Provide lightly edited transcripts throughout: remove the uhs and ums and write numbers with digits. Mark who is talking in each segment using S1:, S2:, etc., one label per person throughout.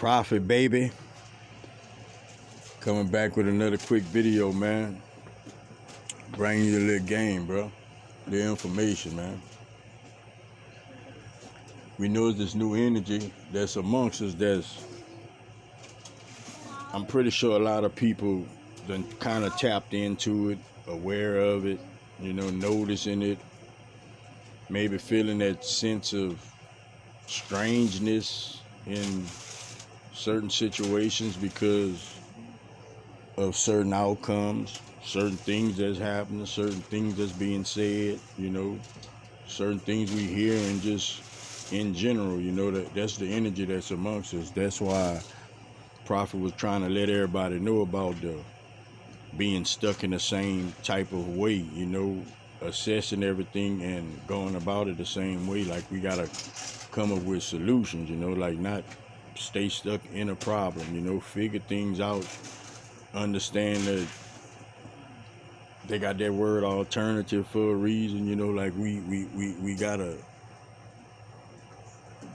S1: Prophet, baby, coming back with another quick video, man. Bring you a little game, bro. The information, man. We know this new energy that's amongst us. I'm pretty sure a lot of people done kind of tapped into it, aware of it, noticing it, maybe feeling that sense of strangeness in certain situations because of certain outcomes, certain things that's happening, certain things that's being said, certain things we hear, and just in general, that's the energy that's amongst us. That's why Prophet was trying to let everybody know about the being stuck in the same type of way, assessing everything and going about it the same way. Like, we gotta come up with solutions, like not stay stuck in a problem, figure things out, understand that they got that word alternative for a reason, like we gotta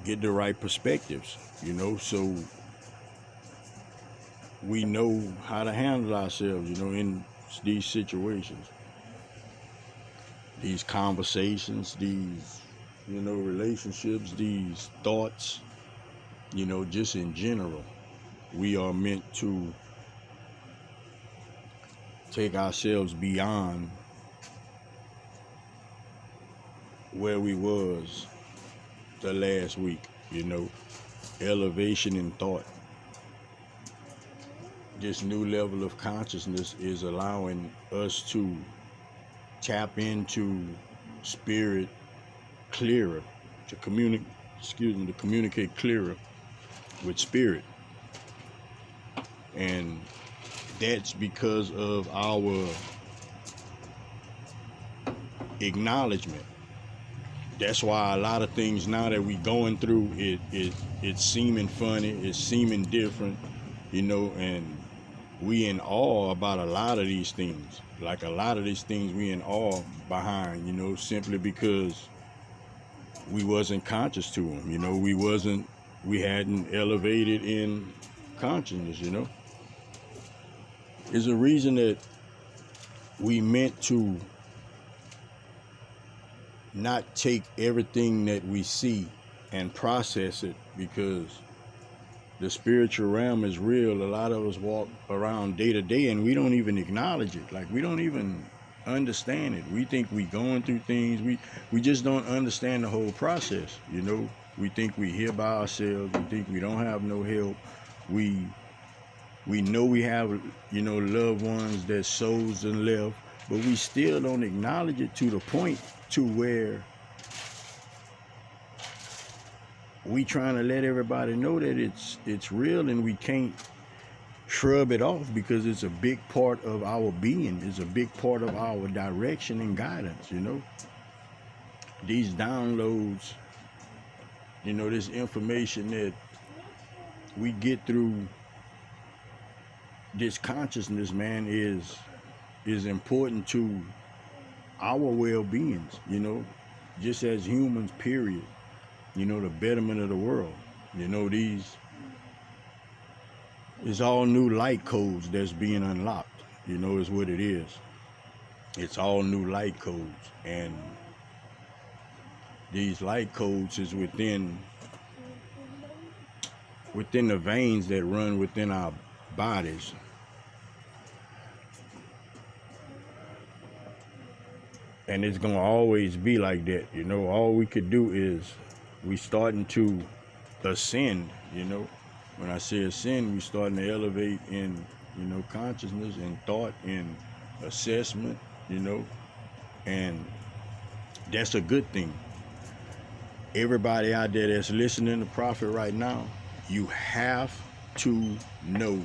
S1: get the right perspectives, so we know how to handle ourselves, in these situations, these conversations, these, relationships, these thoughts, just in general. We are meant to take ourselves beyond where we was the last week, elevation in thought. This new level of consciousness is allowing us to tap into spirit clearer, to communicate clearer with spirit. And that's because of our acknowledgement. That's why a lot of things now that we going through, it's seeming funny, it's seeming different, and we in awe about a lot of these things. Like, a lot of these things we in awe behind, simply because we wasn't conscious to them, we hadn't elevated in consciousness, There's a reason that we meant to not take everything that we see and process it, because the spiritual realm is real. A lot of us walk around day to day and we don't even acknowledge it. Like, we don't even understand it. We think we going through things. We just don't understand the whole process, We think we here by ourselves. We think we don't have no help. We know we have, loved ones that souls and left, but we still don't acknowledge it to the point to where we trying to let everybody know that it's real, and we can't shrub it off, because it's a big part of our being. It's a big part of our direction and guidance, These downloads, this information that we get through this consciousness, man, is important to our well-beings, just as humans, period. The betterment of the world. These is all new light codes that's being unlocked, is what it is. It's all new light codes, and these light codes is within the veins that run within our bodies. And it's gonna always be like that, All we could do is we starting to ascend, When I say ascend, we starting to elevate in, consciousness and thought and assessment, and that's a good thing. Everybody out there that's listening to Prophet right now, you have to know,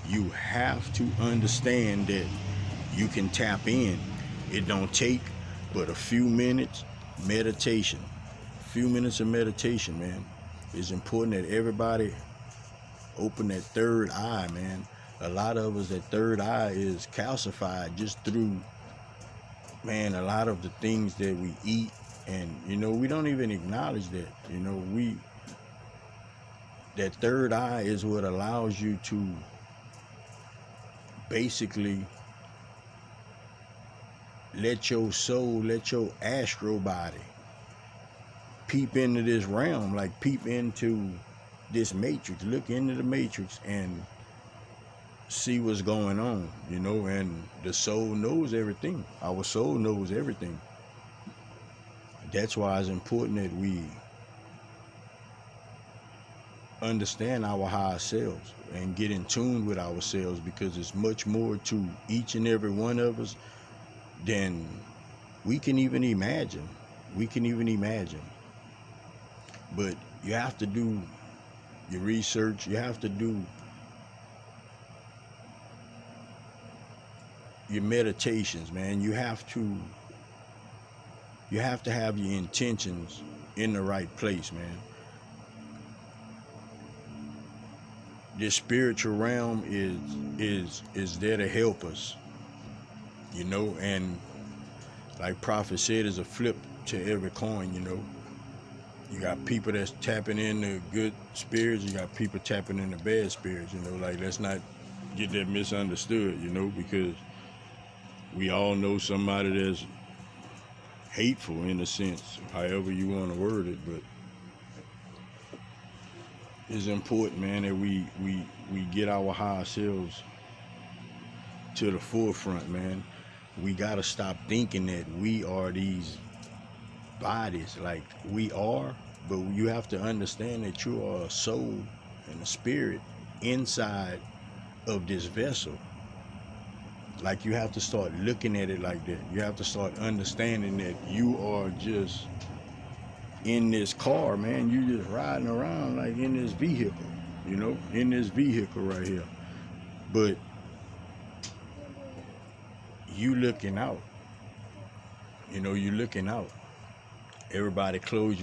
S1: you have to understand that you can tap in. It don't take but a few minutes meditation. Few minutes of meditation, man. It's important that everybody open that third eye, man. A lot of us, that third eye is calcified just through, man, a lot of the things that we eat, and we don't even acknowledge that. that third eye is what allows you to basically let your soul, let your astral body peep into this realm, like peep into this matrix, look into the matrix and see what's going on, you know. And the soul knows everything. Our soul knows everything. That's why it's important that we understand our higher selves and get in tune with ourselves, because it's much more to each and every one of us than we can even imagine. We can even imagine. But you have to do your research. You have to do your meditations, man. You have to have your intentions in the right place, man. This spiritual realm is there to help us, you know. And like Prophet said, is a flip to every coin, you know. You got people that's tapping into good spirits. You got people tapping into bad spirits, you know. Like, let's not get that misunderstood, you know, because we all know somebody that's hateful in a sense, however you want to word it. But it's important, man, that we get our higher selves to the forefront, man. We gotta stop thinking that we are these bodies. Like, we are, but you have to understand that you are a soul and a spirit inside of this vessel. Like, you have to start looking at it like that. You have to start understanding that you are just in this car, man. You just riding around like in this vehicle, you know, in this vehicle right here. But you looking out, you know, you looking out. Everybody close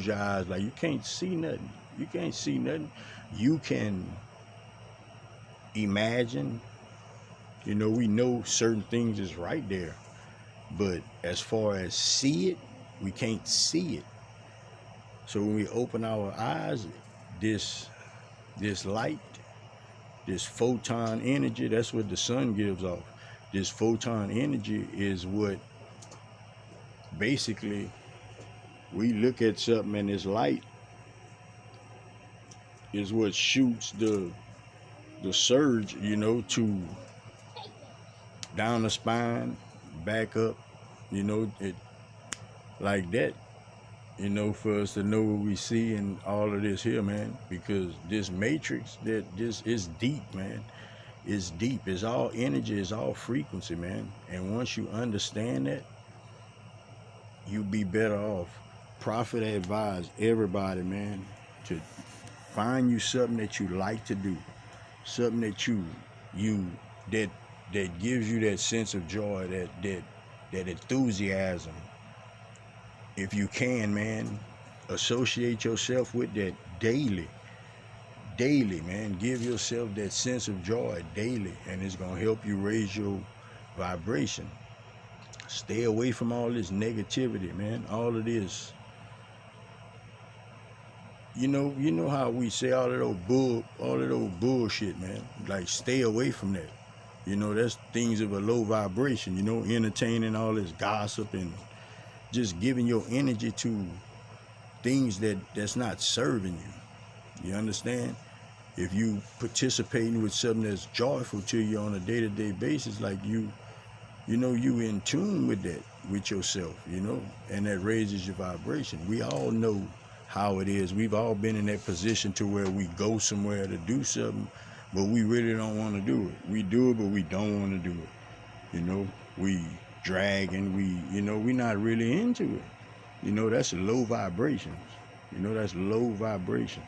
S1: your eyes, like you can't see nothing. You can't see nothing. You can imagine, you know, we know certain things is right there. But as far as see it, we can't see it. So when we open our eyes, this light, this photon energy, that's what the sun gives off. This photon energy is what basically we look at something, and this light is what shoots the surge, you know, to down the spine, back up, you know, it like that, you know, for us to know what we see and all of this here, man. Because this matrix, that this is deep, man. It's deep. It's all energy. It's all frequency, man. And once you understand that, you be better off. Prophet advised everybody, man, to find you something that you like to do, something that you that gives you that sense of joy, that enthusiasm. If you can, man, associate yourself with that daily, man. Give yourself that sense of joy daily, and it's gonna help you raise your vibration. Stay away from all this negativity, man. All of this. You know how we say all of those bullshit, man. Like, stay away from that. You know, that's things of a low vibration, you know, entertaining all this gossip and just giving your energy to things that's not serving you. You understand? If you participating with something that's joyful to you on a day-to-day basis, like you know, you in tune with that, with yourself, you know, and that raises your vibration. We all know how it is. We've all been in that position to where we go somewhere to do something, but we really don't want to do it. We do it, but we don't want to do it. You know, we drag and we're not really into it. You know, that's low vibrations. You know, that's low vibration.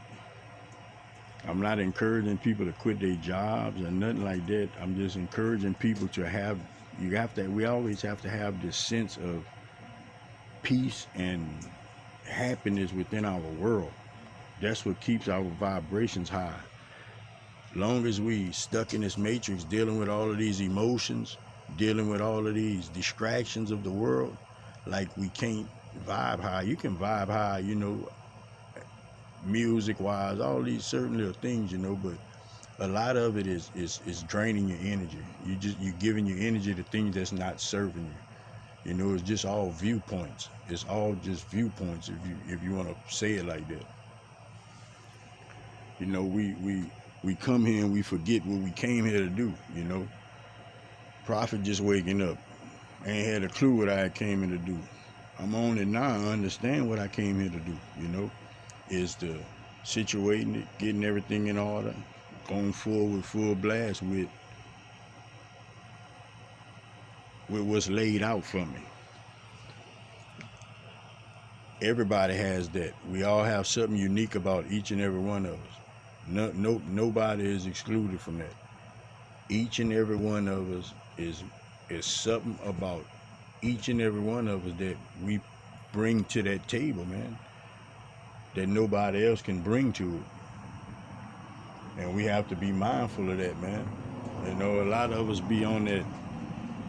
S1: I'm not encouraging people to quit their jobs or nothing like that. I'm just encouraging people to we always have to have this sense of peace and happiness within our world. That's what keeps our vibrations high. Long as we stuck in this matrix, dealing with all of these emotions, dealing with all of these distractions of the world, like, we can't vibe high. You can vibe high, you know, music wise, all these certain little things, but a lot of it is draining your energy. You're giving your energy to things that's not serving you. It's just all viewpoints. It's all just viewpoints if you want to say it like that. We come here and we forget what we came here to do. Prophet just waking up. Ain't had a clue what I came here to do. I'm on it now. I understand what I came here to do, is to situating it, getting everything in order, going forward full blast with what's laid out for me. Everybody has that. We all have something unique about each and every one of us. Nobody is excluded from that. Each and every one of us is something about each and every one of us that we bring to that table, man, that nobody else can bring to it. And we have to be mindful of that, man. A lot of us be on that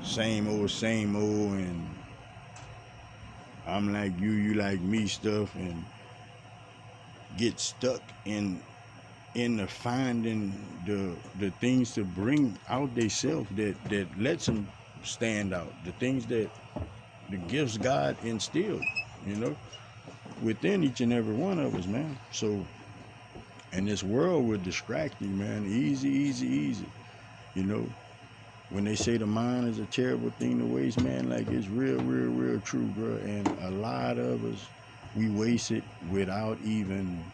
S1: same old, and I'm like you like me stuff, and get stuck in the finding the things to bring out themselves that lets them stand out, the things that the gifts God instilled, within each and every one of us, man. So, and this world will distract you, man, easy. When they say the mind is a terrible thing to waste, man, like it's real true, bro. And a lot of us, we waste it without even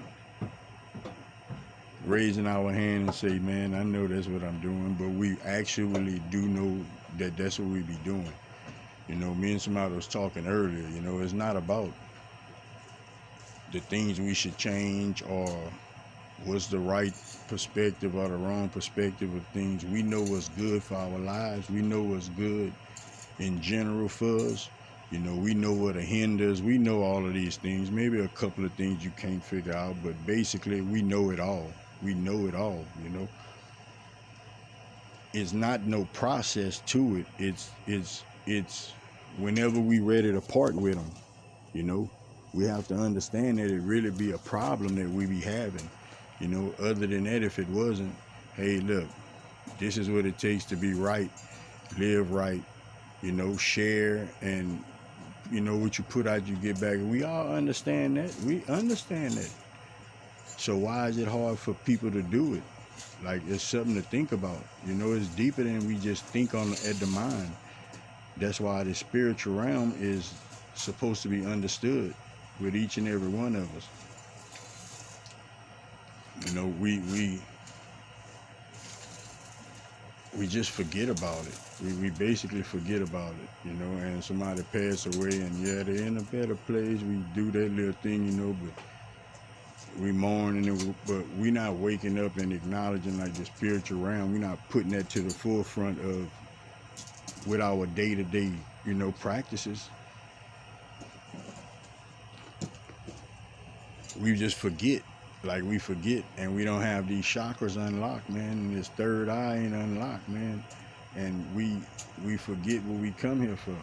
S1: raising our hand and say, man, I know that's what I'm doing, but we actually do know that that's what we be doing. Me and somebody was talking earlier, it's not about the things we should change or what's the right perspective or the wrong perspective of things. We know what's good for our lives. We know what's good in general for us. We know what hinders. We know all of these things. Maybe a couple of things you can't figure out, but basically we know it all. We know it all, It's not no process to it. It's whenever we ready to part with them, we have to understand that it really be a problem that we be having. Other than that, if it wasn't, hey, look, this is what it takes to be right, live right, share, and what you put out, you get back. We all understand that. We understand that. So why is it hard for people to do it? Like, it's something to think about. It's deeper than we just think on at the mind. That's why the spiritual realm is supposed to be understood with each and every one of us. We just forget about it. We basically forget about it, and somebody pass away, and yeah, they're in a better place. We do that little thing, but we mourning, but we not waking up and acknowledging like the spiritual realm. We're not putting that to the forefront of with our day-to-day, practices. We just forget. Like, we forget, and we don't have these chakras unlocked, man, and this third eye ain't unlocked, man. And we forget what we come here for,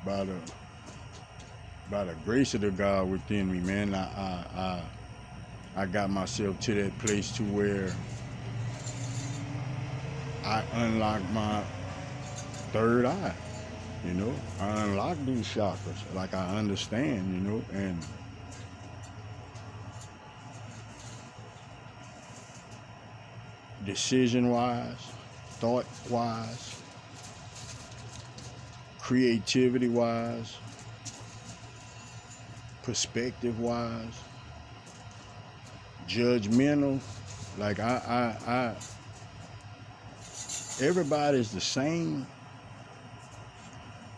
S1: by the grace of the God within me, man. I got myself to that place to where I unlocked my third eye, I unlocked these chakras, like I understand, and decision-wise, thought-wise, creativity-wise, perspective-wise, judgmental. Like everybody's the same.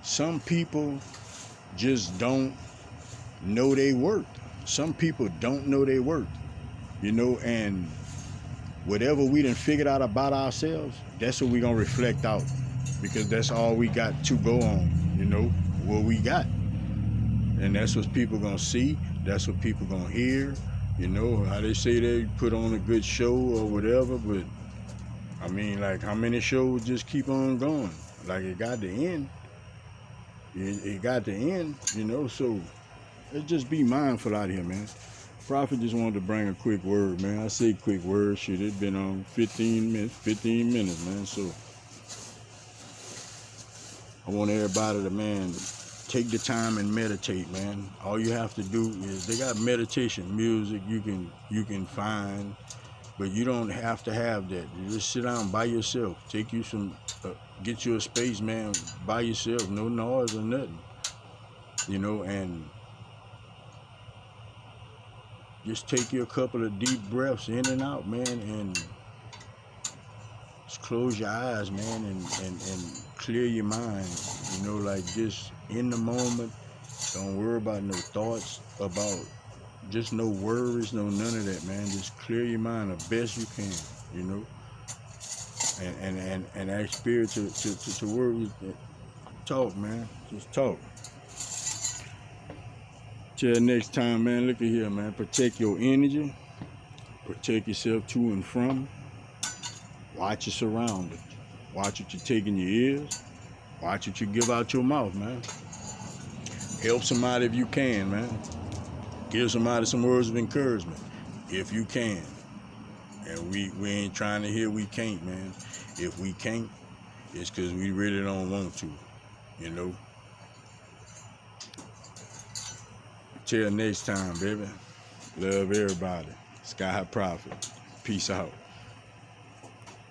S1: Some people just don't know their worth. Some people don't know their worth, and whatever we done figured out about ourselves, that's what we gonna reflect out, because that's all we got to go on, what we got. And that's what people gonna see, that's what people gonna hear, how they say they put on a good show or whatever, but I mean, like, how many shows just keep on going? Like, it got to end. It got to end, so let's just be mindful out here, man. Prophet just wanted to bring a quick word, man. I say quick word, shit. It's been on 15 minutes, man. So I want everybody to, man, take the time and meditate, man. All you have to do is they got meditation music you can find, but you don't have to have that. You just sit down by yourself. Take you some, get you a space, man, by yourself. No noise or nothing, and just take you a couple of deep breaths in and out, man, and just close your eyes, man, and clear your mind. Like just in the moment. Don't worry about no thoughts about, just no worries, no none of that, man. Just clear your mind the best you can, you know, and ask spirit to work with it. Talk, man. Just talk. Till next time, man. Look at here, man. Protect your energy. Protect yourself to and from. Watch your surroundings. Watch what you take in your ears. Watch what you give out your mouth, man. Help somebody if you can, man. Give somebody some words of encouragement if you can. And we ain't trying to hear we can't, man. If we can't, it's because we really don't want to, you know. Till next time, baby. Love everybody. Sky High Prophet. Peace out.